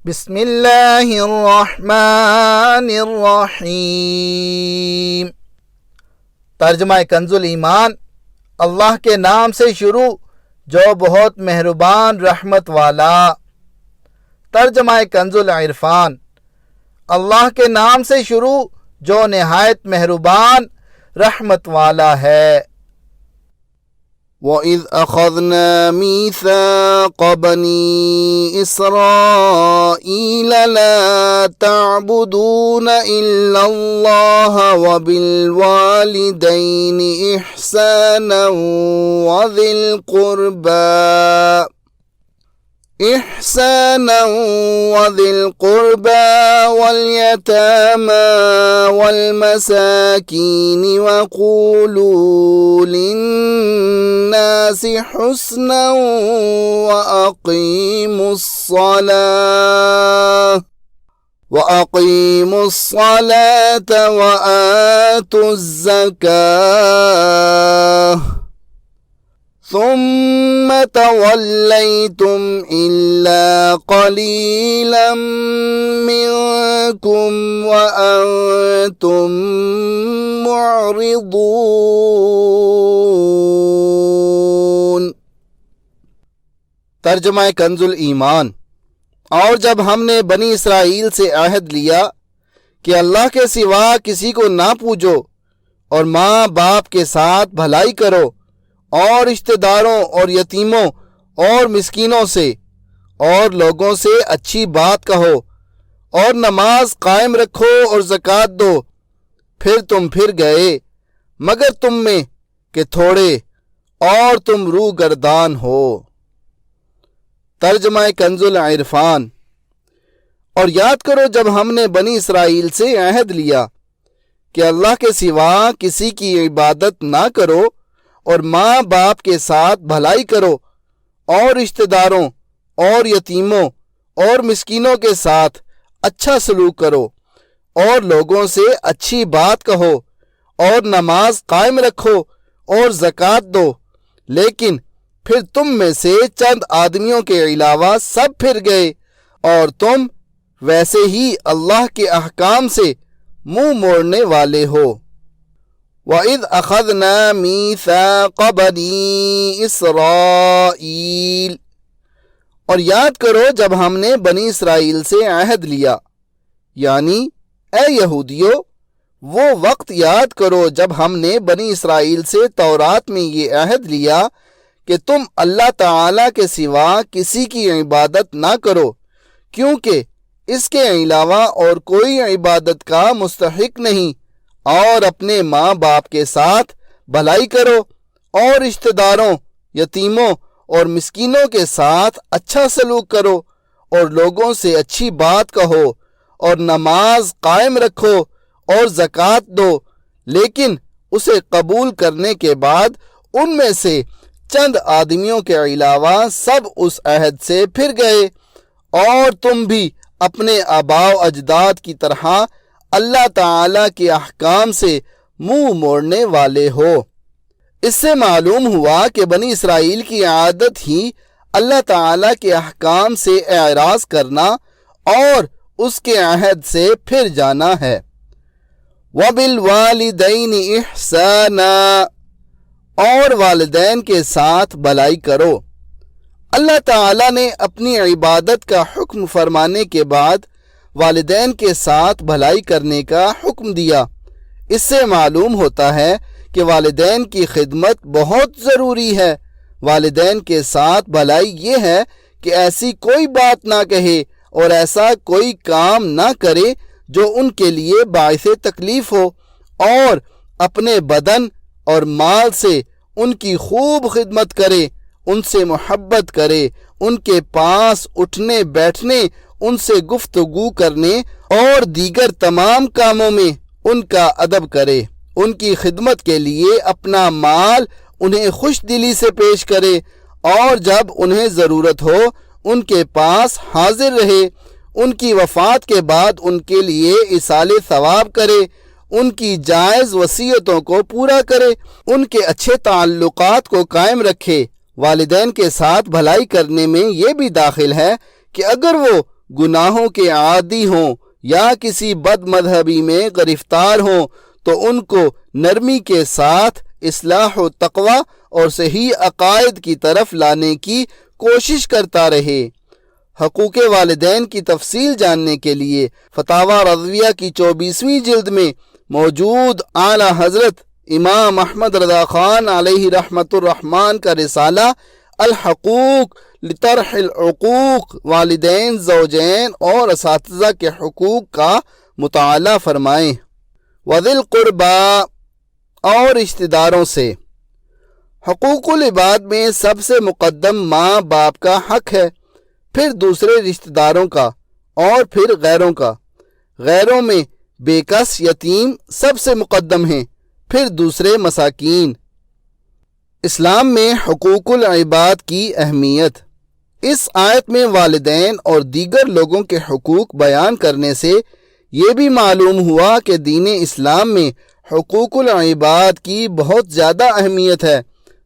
بسم اللہ الرحمن الرحیم۔ ترجمہ کنز الایمان۔ اللہ کے نام سے شروع جو بہت مہربان رحمت والا۔ ترجمہ کنز العرفان۔ اللہ کے نام سے شروع جو نہایت مہربان رحمت والا ہے۔ وَإِذْ أَخَذْنَا مِيثَاقَ بَنِي إِسْرَائِيلَ لَا تَعْبُدُونَ إِلَّا اللَّهَ وَبِالْوَالِدَيْنِ إِحْسَانًا وَذِي الْقُرْبَى وَالْيَتَامَى وَالْمَسَاكِينِ وَقُولُوا لِلنَّاسِ حُسْنًا وَأَقِيمُوا الصَّلَاةَ وَآتُوا الزَّكَاةَ ثُمَّ تَوَلَّيْتُمْ إِلَّا قَلِيلًا مِّنكُمْ وَأَنتُم مُّعْرِضُونَ۔ ترجمہ کنز الایمان۔ اور جب ہم نے بنی اسرائیل سے عہد لیا کہ اللہ کے سوا کسی کو نہ پوجو اور ماں باپ کے ساتھ بھلائی کرو اور رشتہ داروں اور یتیموں اور مسکینوں سے اور لوگوں سے اچھی بات کہو اور نماز قائم رکھو اور زکوٰۃ دو، پھر تم پھر گئے مگر تم میں کہ تھوڑے اور تم روگردان ہو۔ ترجمہ کنز العرفان۔ اور یاد کرو جب ہم نے بنی اسرائیل سے عہد لیا کہ اللہ کے سوا کسی کی عبادت نہ کرو اور ماں باپ کے ساتھ بھلائی کرو اور رشتہ داروں اور یتیموں اور مسکینوں کے ساتھ اچھا سلوک کرو اور لوگوں سے اچھی بات کہو اور نماز قائم رکھو اور زکوٰۃ دو، لیکن پھر تم میں سے چند آدمیوں کے علاوہ سب پھر گئے اور تم ویسے ہی اللہ کے احکام سے منہ موڑنے والے ہو۔ وَإِذْ أَخَذْنَا مِيثَاقَ بَنِي إِسْرَائِيلَ۔ اور یاد کرو جب ہم نے بنی اسرائیل سے عہد لیا، یعنی اے یہودیو وہ وقت یاد کرو جب ہم نے بنی اسرائیل سے تورات میں یہ عہد لیا کہ تم اللہ تعالی کے سوا کسی کی عبادت نہ کرو، کیونکہ اس کے علاوہ اور کوئی عبادت کا مستحق نہیں، اور اپنے ماں باپ کے ساتھ بھلائی کرو اور رشتہ داروں، یتیموں اور مسکینوں کے ساتھ اچھا سلوک کرو اور لوگوں سے اچھی بات کہو اور نماز قائم رکھو اور زکوٰۃ دو، لیکن اسے قبول کرنے کے بعد ان میں سے چند آدمیوں کے علاوہ سب اس عہد سے پھر گئے اور تم بھی اپنے آباء و اجداد کی طرح اللہ تعالی کے احکام سے منہ موڑنے والے ہو۔ اس سے معلوم ہوا کہ بنی اسرائیل کی عادت ہی اللہ تعالی کے احکام سے اعراض کرنا اور اس کے عہد سے پھر جانا ہے۔ وَبِالْوَالِدَيْنِ إِحْسَانًا۔ اور والدین کے ساتھ بھلائی کرو۔ اللہ تعالی نے اپنی عبادت کا حکم فرمانے کے بعد والدین کے ساتھ بھلائی کرنے کا حکم دیا۔ اس سے معلوم ہوتا ہے کہ والدین کی خدمت بہت ضروری ہے۔ والدین کے ساتھ بھلائی یہ ہے کہ ایسی کوئی بات نہ کہے اور ایسا کوئی کام نہ کرے جو ان کے لیے باعث تکلیف ہو، اور اپنے بدن اور مال سے ان کی خوب خدمت کرے، ان سے محبت کرے، ان کے پاس اٹھنے بیٹھنے، ان سے گفتگو کرنے اور دیگر تمام کاموں میں ان کا ادب کرے، ان کی خدمت کے لیے اپنا مال انہیں خوش دلی سے پیش کرے، اور جب انہیں ضرورت ہو ان کے پاس حاضر رہے، ان کی وفات کے بعد ان کے لیے ایصال ثواب کرے، ان کی جائز وصیتوں کو پورا کرے، ان کے اچھے تعلقات کو قائم رکھے۔ والدین کے ساتھ بھلائی کرنے میں یہ بھی داخل ہے کہ اگر وہ گناہوں کے عادی ہوں یا کسی بد مذہبی میں گرفتار ہوں تو ان کو نرمی کے ساتھ اصلاح و تقوی اور صحیح عقائد کی طرف لانے کی کوشش کرتا رہے۔ حقوق والدین کی تفصیل جاننے کے لیے فتاوی رضویہ کی 24ویں جلد میں موجود اعلیٰ حضرت امام احمد رضا خان علیہ رحمت الرحمن کا رسالہ الحقوق لطرح العقوق، والدین، زوجین اور اساتذہ کے حقوق کا مطالعہ فرمائیں۔ وذی القربیٰ، اور رشتہ داروں سے۔ حقوق العباد میں سب سے مقدم ماں باپ کا حق ہے، پھر دوسرے رشتہ داروں کا اور پھر غیروں کا۔ غیروں میں بے کس یتیم سب سے مقدم ہیں، پھر دوسرے مساکین۔ اسلام میں حقوق العباد کی اہمیت۔ اس آیت میں والدین اور دیگر لوگوں کے حقوق بیان کرنے سے یہ بھی معلوم ہوا کہ دین اسلام میں حقوق العباد کی بہت زیادہ اہمیت ہے،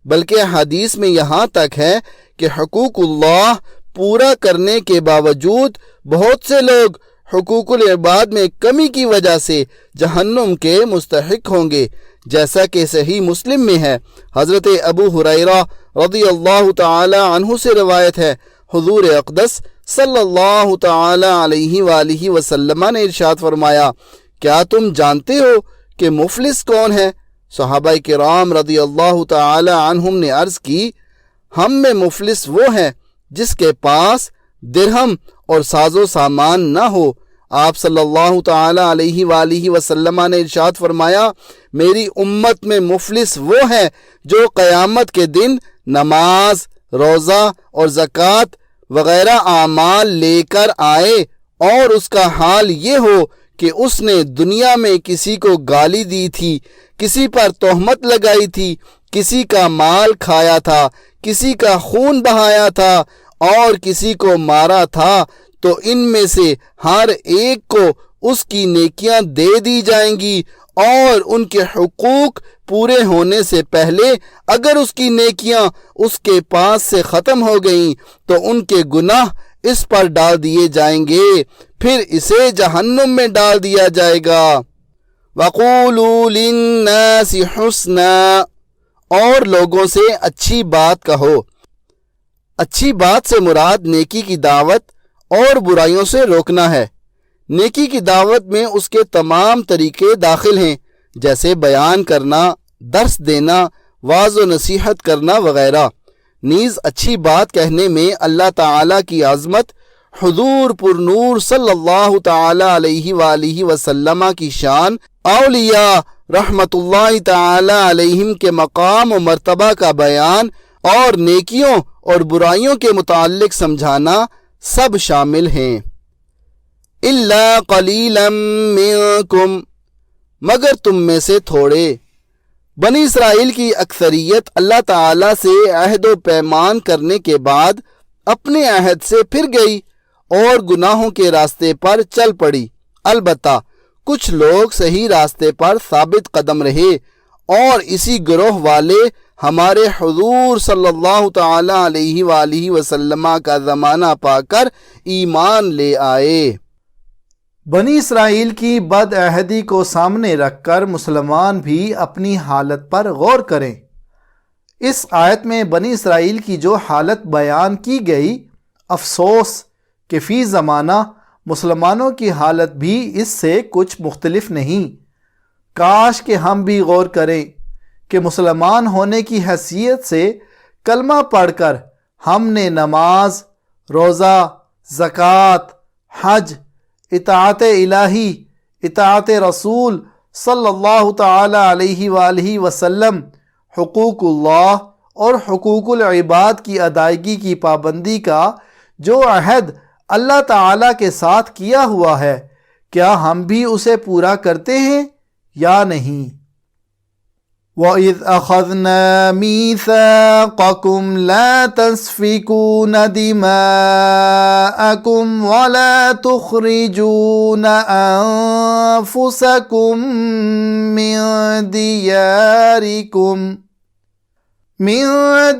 بلکہ حدیث میں یہاں تک ہے کہ حقوق اللہ پورا کرنے کے باوجود بہت سے لوگ حقوق العباد میں کمی کی وجہ سے جہنم کے مستحق ہوں گے، جیسا کہ صحیح مسلم میں ہے۔ حضرت ابو ہریرہ رضی اللہ تعالی عنہ سے روایت ہے، حضور اقدس صلی اللہ تعالی علیہ وآلہ وسلم نے ارشاد فرمایا، کیا تم جانتے ہو کہ مفلس کون ہے؟ صحابہ کرام رضی اللہ تعالی عنہم نے عرض کی، ہم میں مفلس وہ ہے جس کے پاس درہم اور ساز و سامان نہ ہو۔ آپ صلی اللہ تعالی علیہ وآلہ وسلم نے ارشاد فرمایا، میری امت میں مفلس وہ ہے جو قیامت کے دن نماز، روزہ اور زکوٰۃ وغیرہ اعمال لے کر آئے اور اس کا حال یہ ہو کہ اس نے دنیا میں کسی کو گالی دی تھی، کسی پر تہمت لگائی تھی، کسی کا مال کھایا تھا، کسی کا خون بہایا تھا اور کسی کو مارا تھا، تو ان میں سے ہر ایک کو اس کی نیکیاں دے دی جائیں گی، اور ان کے حقوق پورے ہونے سے پہلے اگر اس کی نیکیاں اس کے پاس سے ختم ہو گئیں تو ان کے گناہ اس پر ڈال دیے جائیں گے، پھر اسے جہنم میں ڈال دیا جائے گا۔ وَقُولُوا لِلنَّاسِ حُسْنًا، اور لوگوں سے اچھی بات کہو۔ اچھی بات سے مراد نیکی کی دعوت اور برائیوں سے روکنا ہے۔ نیکی کی دعوت میں اس کے تمام طریقے داخل ہیں، جیسے بیان کرنا، درس دینا، واعظ و نصیحت کرنا وغیرہ۔ نیز اچھی بات کہنے میں اللہ تعالیٰ کی عظمت، حضور پر نور صلی اللہ تعالی علیہ وآلہ وسلم کی شان، اولیاء رحمت اللہ تعالی علیہم کے مقام و مرتبہ کا بیان اور نیکیوں اور برائیوں کے متعلق سمجھانا سب شامل ہیں۔ الا قلیلا منکم، مگر تم میں سے تھوڑے۔ بنی اسرائیل کی اکثریت اللہ تعالیٰ سے عہد و پیمان کرنے کے بعد اپنے عہد سے پھر گئی اور گناہوں کے راستے پر چل پڑی۔ البتہ کچھ لوگ صحیح راستے پر ثابت قدم رہے اور اسی گروہ والے ہمارے حضور صلی اللہ تعالی علیہ وآلہ وسلم کا زمانہ پا کر ایمان لے آئے۔ بنی اسرائیل کی بد عہدی کو سامنے رکھ کر مسلمان بھی اپنی حالت پر غور کریں۔ اس آیت میں بنی اسرائیل کی جو حالت بیان کی گئی، افسوس کہ فی زمانہ مسلمانوں کی حالت بھی اس سے کچھ مختلف نہیں۔ کاش کہ ہم بھی غور کریں کہ مسلمان ہونے کی حیثیت سے کلمہ پڑھ کر ہم نے نماز، روزہ، زکوٰۃ، حج، اطاعت الہی، اطاعت رسول صلی اللہ تعالی علیہ وآلہ وسلم، حقوق اللہ اور حقوق العباد کی ادائیگی کی پابندی کا جو عہد اللہ تعالیٰ کے ساتھ کیا ہوا ہے، کیا ہم بھی اسے پورا کرتے ہیں یا نہیں؟ وَإِذْ أَخَذْنَا مِيثَاقَكُمْ لَا تَسْفِكُونَ دِمَاءَكُمْ وَلَا تُخْرِجُونَ أَنفُسَكُمْ مِنْ دِيَارِكُمْ من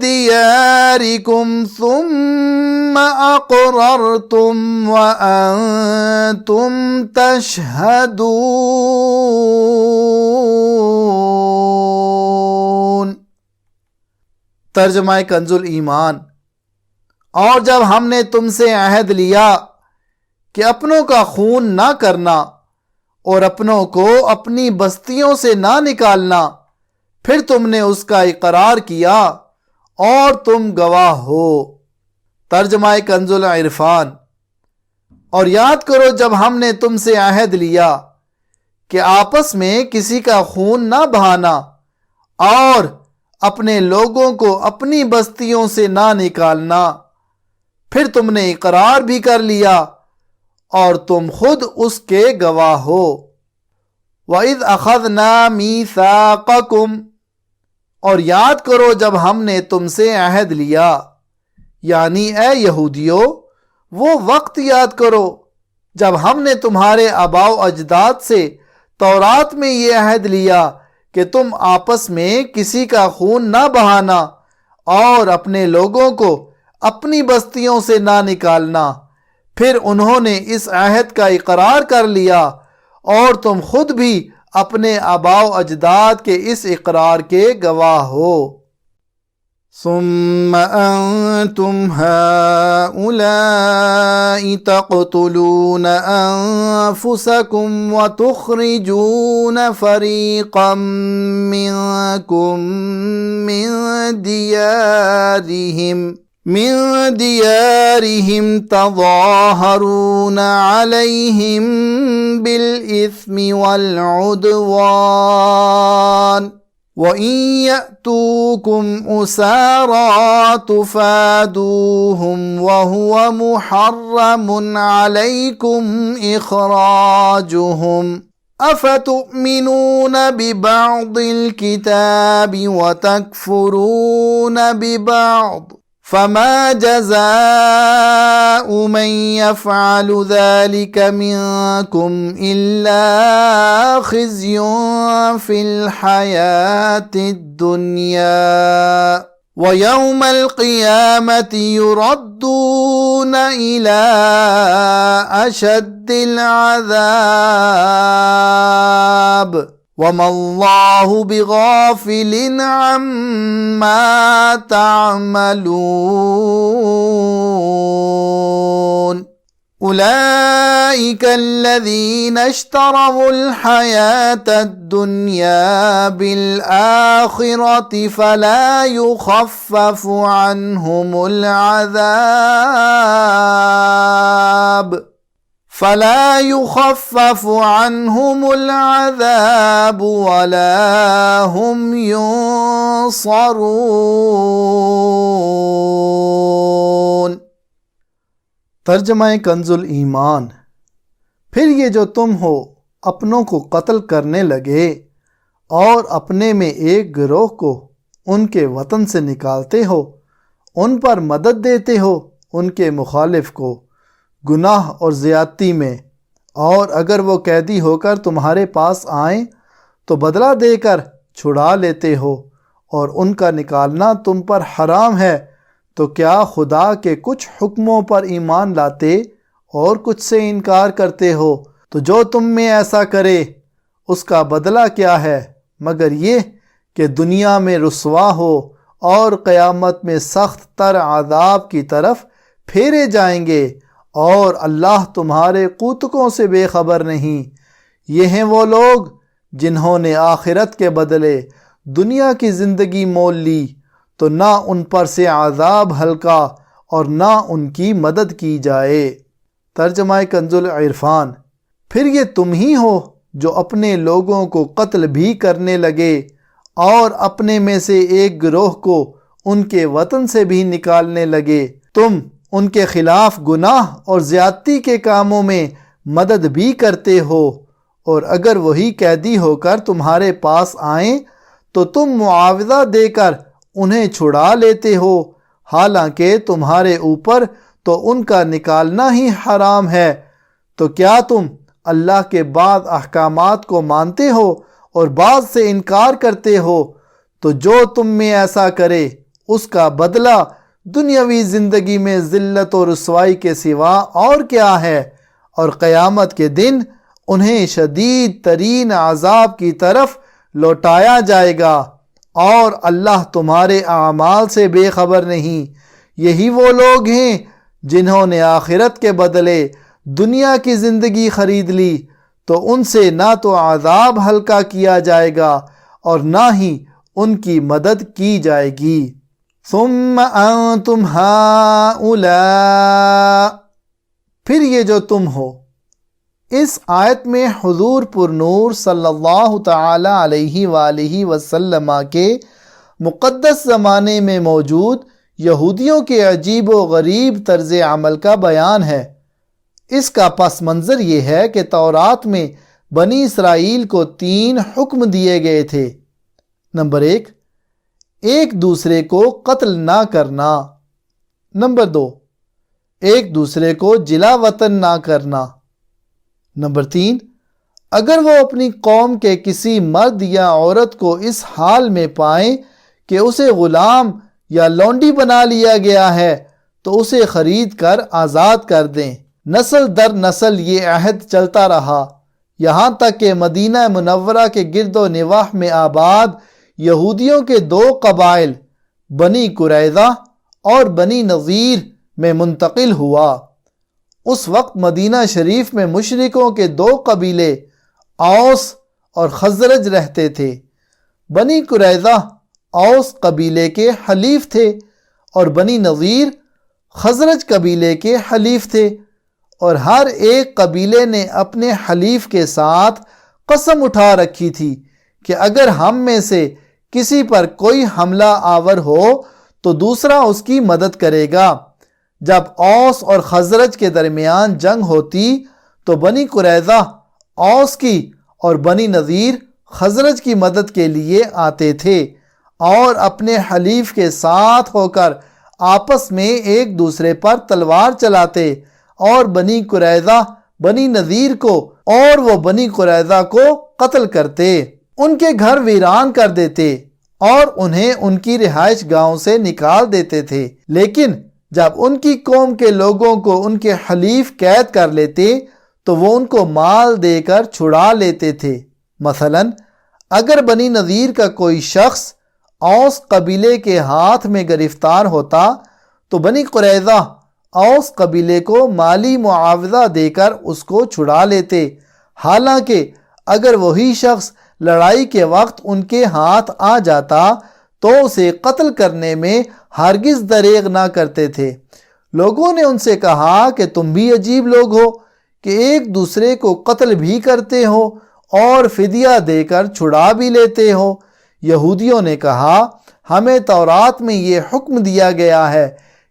دياركم ثم أقررتم وأنتم تشهدون۔ ترجمہ کنز ایمان۔ اور جب ہم نے تم سے عہد لیا کہ اپنوں کا خون نہ کرنا اور اپنوں کو اپنی بستیوں سے نہ نکالنا، پھر تم نے اس کا اقرار کیا اور تم گواہ ہو۔ ترجمہ کنز العرفان۔ اور یاد کرو جب ہم نے تم سے عہد لیا کہ آپس میں کسی کا خون نہ بہانا اور اپنے لوگوں کو اپنی بستیوں سے نہ نکالنا، پھر تم نے اقرار بھی کر لیا اور تم خود اس کے گواہ ہو۔ وَإِذْ أَخَذْنَا مِيثَاقَكُمْ۔ اور یاد کرو جب ہم نے تم سے عہد لیا، یعنی اے یہودیو وہ وقت یاد کرو جب ہم نے تمہارے آباء و اجداد سے تورات میں یہ عہد لیا کہ تم آپس میں کسی کا خون نہ بہانا اور اپنے لوگوں کو اپنی بستیوں سے نہ نکالنا، پھر انہوں نے اس عہد کا اقرار کر لیا اور تم خود بھی اپنے آباء و اجداد کے اس اقرار کے گواہ ہو۔ ثم أنتم هؤلاء تقتلون أنفسكم وتخرجون فريقا منكم من ديارهم تظاهرون عليهم بالإثم والعدوان وَإِن يَأْتُوكُمْ أُسَارَىٰ تُفَادُوهُمْ وَهُوَ مُحَرَّمٌ عَلَيْكُمْ إِخْرَاجُهُمْ أَفَتُؤْمِنُونَ بِبَعْضِ الْكِتَابِ وَتَكْفُرُونَ بِبَعْضٍ فَمَا جَزَاءُ مَن يَفْعَلُ ذَلِكَ مِنكُمْ إِلَّا خِزْيٌ فِي الْحَيَاةِ الدُّنْيَا وَيَوْمَ الْقِيَامَةِ يُرَدُّونَ إِلَىٰ أَشَدِّ الْعَذَابِ وَمَا اللَّهُ بِغَافِلٍ عَمَّا تَعْمَلُونَ أُولَئِكَ الَّذِينَ اشْتَرَوُا الْحَيَاةَ الدُّنْيَا بِالْآخِرَةِ فَلَا يُخَفَّفُ عنهم العذاب ولا هم ينصرون۔ ترجمہ کنز ایمان۔ پھر یہ جو تم ہو اپنوں کو قتل کرنے لگے اور اپنے میں ایک گروہ کو ان کے وطن سے نکالتے ہو، ان پر مدد دیتے ہو ان کے مخالف کو گناہ اور زیادتی میں، اور اگر وہ قیدی ہو کر تمہارے پاس آئیں تو بدلہ دے کر چھڑا لیتے ہو اور ان کا نکالنا تم پر حرام ہے، تو کیا خدا کے کچھ حکموں پر ایمان لاتے اور کچھ سے انکار کرتے ہو؟ تو جو تم میں ایسا کرے اس کا بدلہ کیا ہے مگر یہ کہ دنیا میں رسوا ہو اور قیامت میں سخت تر عذاب کی طرف پھیرے جائیں گے، اور اللہ تمہارے قوتوں سے بے خبر نہیں۔ یہ ہیں وہ لوگ جنہوں نے آخرت کے بدلے دنیا کی زندگی مول لی، تو نہ ان پر سے عذاب ہلکا اور نہ ان کی مدد کی جائے۔ ترجمہ کنز العرفان۔ پھر یہ تم ہی ہو جو اپنے لوگوں کو قتل بھی کرنے لگے اور اپنے میں سے ایک گروہ کو ان کے وطن سے بھی نکالنے لگے، تم ان کے خلاف گناہ اور زیادتی کے کاموں میں مدد بھی کرتے ہو، اور اگر وہی قیدی ہو کر تمہارے پاس آئیں تو تم معاوضہ دے کر انہیں چھڑا لیتے ہو، حالانکہ تمہارے اوپر تو ان کا نکالنا ہی حرام ہے۔ تو کیا تم اللہ کے بعض احکامات کو مانتے ہو اور بعض سے انکار کرتے ہو؟ تو جو تم میں ایسا کرے اس کا بدلہ دنیاوی زندگی میں ذلت و رسوائی کے سوا اور کیا ہے، اور قیامت کے دن انہیں شدید ترین عذاب کی طرف لوٹایا جائے گا، اور اللہ تمہارے اعمال سے بے خبر نہیں۔ یہی وہ لوگ ہیں جنہوں نے آخرت کے بدلے دنیا کی زندگی خرید لی، تو ان سے نہ تو عذاب ہلکا کیا جائے گا اور نہ ہی ان کی مدد کی جائے گی۔ ثم انتم ہؤلاء، پھر یہ جو تم ہو۔ اس آیت میں حضور پر نور صلی اللہ تعالی علیہ وآلہ وسلم کے مقدس زمانے میں موجود یہودیوں کے عجیب و غریب طرز عمل کا بیان ہے۔ اس کا پس منظر یہ ہے کہ تورات میں بنی اسرائیل کو 3 حکم دیے گئے تھے۔ نمبر 1، ایک دوسرے کو قتل نہ کرنا۔ نمبر 2، ایک دوسرے کو جلا وطن نہ کرنا۔ نمبر 3، اگر وہ اپنی قوم کے کسی مرد یا عورت کو اس حال میں پائیں کہ اسے غلام یا لونڈی بنا لیا گیا ہے تو اسے خرید کر آزاد کر دیں۔ نسل در نسل یہ عہد چلتا رہا، یہاں تک کہ مدینہ منورہ کے گرد و نواح میں آباد یہودیوں کے 2 قبائل بنی قریظہ اور بنی نذیر میں منتقل ہوا۔ اس وقت مدینہ شریف میں مشرکوں کے 2 قبیلے اوس اور خزرج رہتے تھے۔ بنی قریظہ اوس قبیلے کے حلیف تھے اور بنی نذیر خزرج قبیلے کے حلیف تھے، اور ہر ایک قبیلے نے اپنے حلیف کے ساتھ قسم اٹھا رکھی تھی کہ اگر ہم میں سے کسی پر کوئی حملہ آور ہو تو دوسرا اس کی مدد کرے گا۔ جب اوس اور خزرج کے درمیان جنگ ہوتی تو بنی قریظہ اوس کی اور بنی نذیر خزرج کی مدد کے لیے آتے تھے اور اپنے حلیف کے ساتھ ہو کر آپس میں ایک دوسرے پر تلوار چلاتے اور بنی قریظہ بنی نذیر کو اور وہ بنی قریظہ کو قتل کرتے، ان کے گھر ویران کر دیتے اور انہیں ان کی رہائش گاہوں سے نکال دیتے تھے۔ لیکن جب ان کی قوم کے لوگوں کو ان کے حلیف قید کر لیتے تو وہ ان کو مال دے کر چھڑا لیتے تھے۔ مثلا اگر بنی نذیر کا کوئی شخص اوس قبیلے کے ہاتھ میں گرفتار ہوتا تو بنی قریظہ اوس قبیلے کو مالی معاوضہ دے کر اس کو چھڑا لیتے، حالانکہ اگر وہی شخص لڑائی کے وقت ان کے ہاتھ آ جاتا تو اسے قتل کرنے میں ہرگز دریغ نہ کرتے تھے۔ لوگوں نے ان سے کہا کہ تم بھی عجیب لوگ ہو کہ ایک دوسرے کو قتل بھی کرتے ہو اور فدیہ دے کر چھڑا بھی لیتے ہو۔ یہودیوں نے کہا ہمیں تورات میں یہ حکم دیا گیا ہے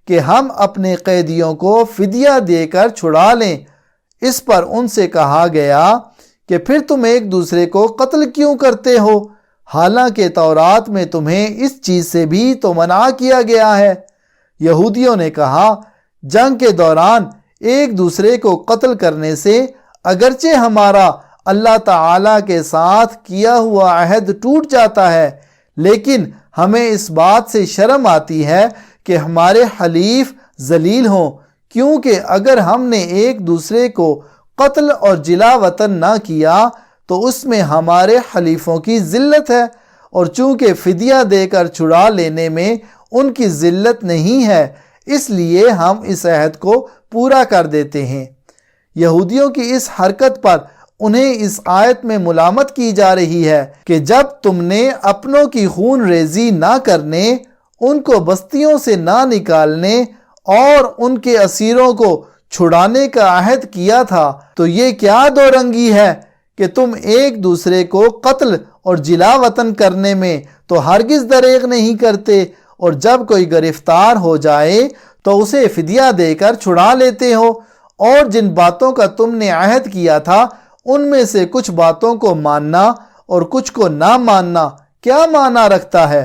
کہ ہم اپنے قیدیوں کو فدیہ دے کر چھڑا لیں۔ اس پر ان سے کہا گیا کہ پھر تم ایک دوسرے کو قتل کیوں کرتے ہو، حالانکہ تورات میں تمہیں اس چیز سے بھی تو منع کیا گیا ہے۔ یہودیوں نے کہا جنگ کے دوران ایک دوسرے کو قتل کرنے سے اگرچہ ہمارا اللہ تعالیٰ کے ساتھ کیا ہوا عہد ٹوٹ جاتا ہے، لیکن ہمیں اس بات سے شرم آتی ہے کہ ہمارے حلیف ذلیل ہوں، کیونکہ اگر ہم نے ایک دوسرے کو قتل اور جلا وطن نہ کیا تو اس میں ہمارے حلیفوں کی ذلت ہے، اور چونکہ فدیہ دے کر چھڑا لینے میں ان کی ذلت نہیں ہے، اس لیے ہم اس عہد کو پورا کر دیتے ہیں۔ یہودیوں کی اس حرکت پر انہیں اس آیت میں ملامت کی جا رہی ہے کہ جب تم نے اپنوں کی خون ریزی نہ کرنے، ان کو بستیوں سے نہ نکالنے اور ان کے اسیروں کو چھڑانے کا عہد کیا تھا تو یہ کیا دو رنگی ہے کہ تم ایک دوسرے کو قتل اور جلا وطن کرنے میں تو ہرگز دریغ نہیں کرتے، اور جب کوئی گرفتار ہو جائے تو اسے فدیہ دے کر چھڑا لیتے ہو، اور جن باتوں کا تم نے عہد کیا تھا ان میں سے کچھ باتوں کو ماننا اور کچھ کو نہ ماننا کیا معنی رکھتا ہے؟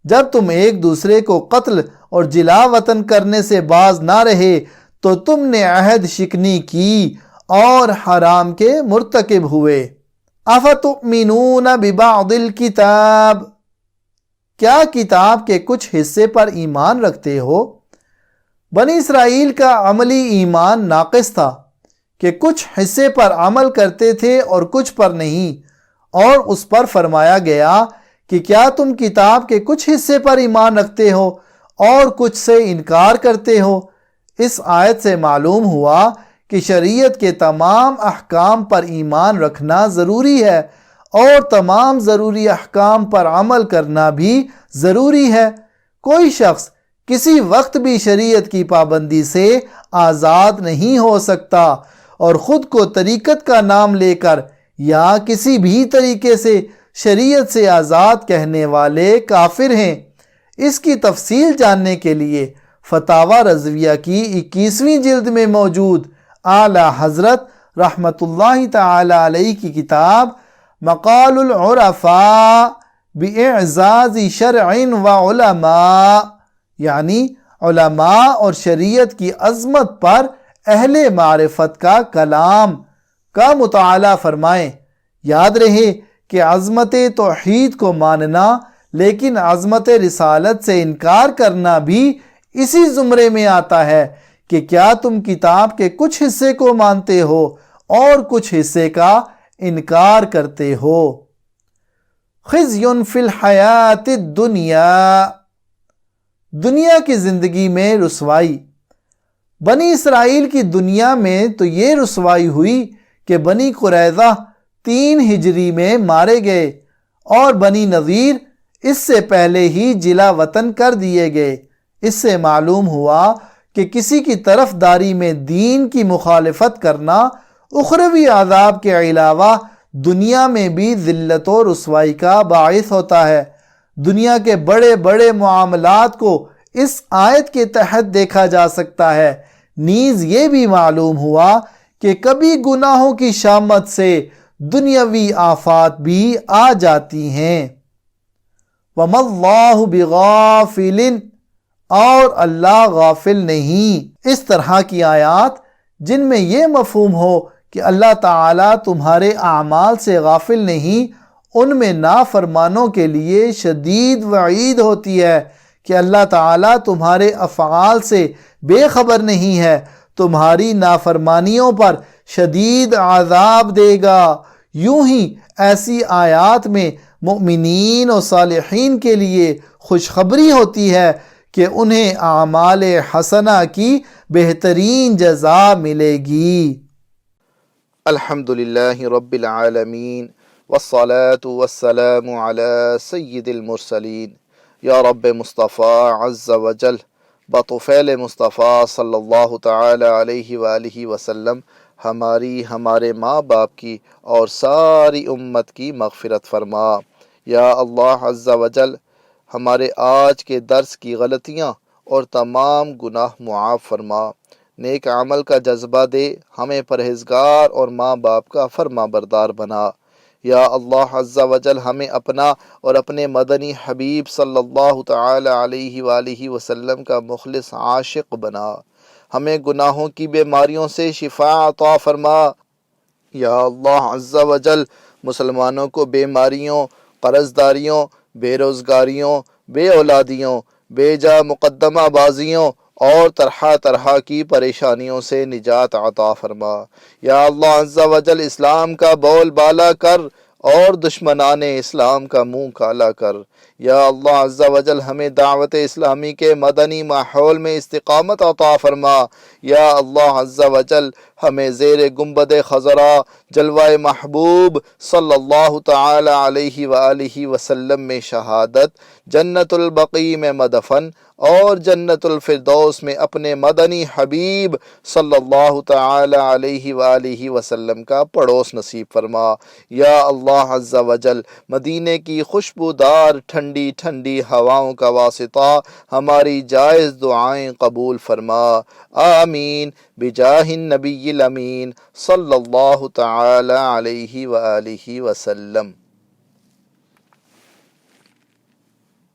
جب تم ایک دوسرے کو قتل اور جلا وطن کرنے سے باز نہ رہے تو تم نے عہد شکنی کی اور حرام کے مرتکب ہوئے۔ افتؤمنون ببعض الکتاب، کیا کتاب کے کچھ حصے پر ایمان رکھتے ہو؟ بنی اسرائیل کا عملی ایمان ناقص تھا کہ کچھ حصے پر عمل کرتے تھے اور کچھ پر نہیں، اور اس پر فرمایا گیا کہ کیا تم کتاب کے کچھ حصے پر ایمان رکھتے ہو اور کچھ سے انکار کرتے ہو؟ اس آیت سے معلوم ہوا کہ شریعت کے تمام احکام پر ایمان رکھنا ضروری ہے اور تمام ضروری احکام پر عمل کرنا بھی ضروری ہے۔ کوئی شخص کسی وقت بھی شریعت کی پابندی سے آزاد نہیں ہو سکتا، اور خود کو طریقت کا نام لے کر یا کسی بھی طریقے سے شریعت سے آزاد کہنے والے کافر ہیں۔ اس کی تفصیل جاننے کے لیے فتاوی رضویہ کی 21ویں جلد میں موجود اعلیٰ حضرت رحمۃ اللہ تعالی علیہ کی کتاب مقال العرفاء باعزاز شرع و علماء، یعنی علماء اور شریعت کی عظمت پر اہل معرفت کا کلام کا مطالعہ فرمائیں۔ یاد رہے کہ عظمت توحید کو ماننا لیکن عظمت رسالت سے انکار کرنا بھی اسی زمرے میں آتا ہے کہ کیا تم کتاب کے کچھ حصے کو مانتے ہو اور کچھ حصے کا انکار کرتے ہو۔ خزی فی الحیات الدنیا، دنیا کی زندگی میں رسوائی۔ بنی اسرائیل کی دنیا میں تو یہ رسوائی ہوئی کہ بنی قریظہ 3 ہجری میں مارے گئے اور بنی نذیر اس سے پہلے ہی جلا وطن کر دیے گئے۔ اس سے معلوم ہوا کہ کسی کی طرف داری میں دین کی مخالفت کرنا اخروی عذاب کے علاوہ دنیا میں بھی ذلت و رسوائی کا باعث ہوتا ہے۔ دنیا کے بڑے بڑے معاملات کو اس آیت کے تحت دیکھا جا سکتا ہے۔ نیز یہ بھی معلوم ہوا کہ کبھی گناہوں کی شامت سے دنیاوی آفات بھی آ جاتی ہیں۔ وَمَا اللَّهُ بِغَافِلٍ، اور اللہ غافل نہیں۔ اس طرح کی آیات جن میں یہ مفہوم ہو کہ اللہ تعالیٰ تمہارے اعمال سے غافل نہیں، ان میں نافرمانوں کے لیے شدید وعید ہوتی ہے کہ اللہ تعالیٰ تمہارے افعال سے بے خبر نہیں ہے، تمہاری نافرمانیوں پر شدید عذاب دے گا۔ یوں ہی ایسی آیات میں مؤمنین و صالحین کے لیے خوشخبری ہوتی ہے کہ انہیں اعمال حسنہ کی بہترین جزا ملے گی۔ الحمدللہ رب العالمین والصلاة والسلام علی سید المرسلین۔ یا رب مصطفیٰ عز وجل، بطفیل مصطفیٰ صلی اللہ تعالی علیہ وآلہ وسلم ہمارے ماں باپ کی اور ساری امت کی مغفرت فرما۔ یا اللہ عز وجل، ہمارے آج کے درس کی غلطیاں اور تمام گناہ معاف فرما، نیک عمل کا جذبہ دے، ہمیں پرہیزگار اور ماں باپ کا فرما بردار بنا۔ یا اللہ عز وجل، ہمیں اپنا اور اپنے مدنی حبیب صلی اللہ تعالی علیہ وآلہ وسلم کا مخلص عاشق بنا، ہمیں گناہوں کی بیماریوں سے شفا عطا فرما۔ یا اللہ عز وجل، مسلمانوں کو بیماریوں، قرض داریوں، بے روزگاریوں، بے اولادیوں، بے جا مقدمہ بازیوں اور طرح طرح کی پریشانیوں سے نجات عطا فرما۔ یا اللہ عز وجل، اسلام کا بول بالا کر اور دشمنان اسلام کا منہ کالا کر۔ یا اللہ عز وجل، ہمیں دعوت اسلامی کے مدنی ماحول میں استقامت عطا فرما۔ یا اللہ عز وجل، ہمیں زیر گنبد خضرا جلوہ محبوب صلی اللہ تعالی علیہ وآلہ وسلم میں شہادت، جنت البقیع میں مدفن اور جنت الفردوس میں اپنے مدنی حبیب صلی اللہ تعالی علیہ وآلہ وسلم کا پڑوس نصیب فرما۔ یا اللہ عز وجل، مدینے کی خوشبودار ٹھنڈی ٹھنڈی ہواؤں کا واسطہ ہماری جائز دعائیں قبول فرما۔ آمین بجاہ النبی الامین صلی اللہ تعالی علیہ وآلہ وسلم۔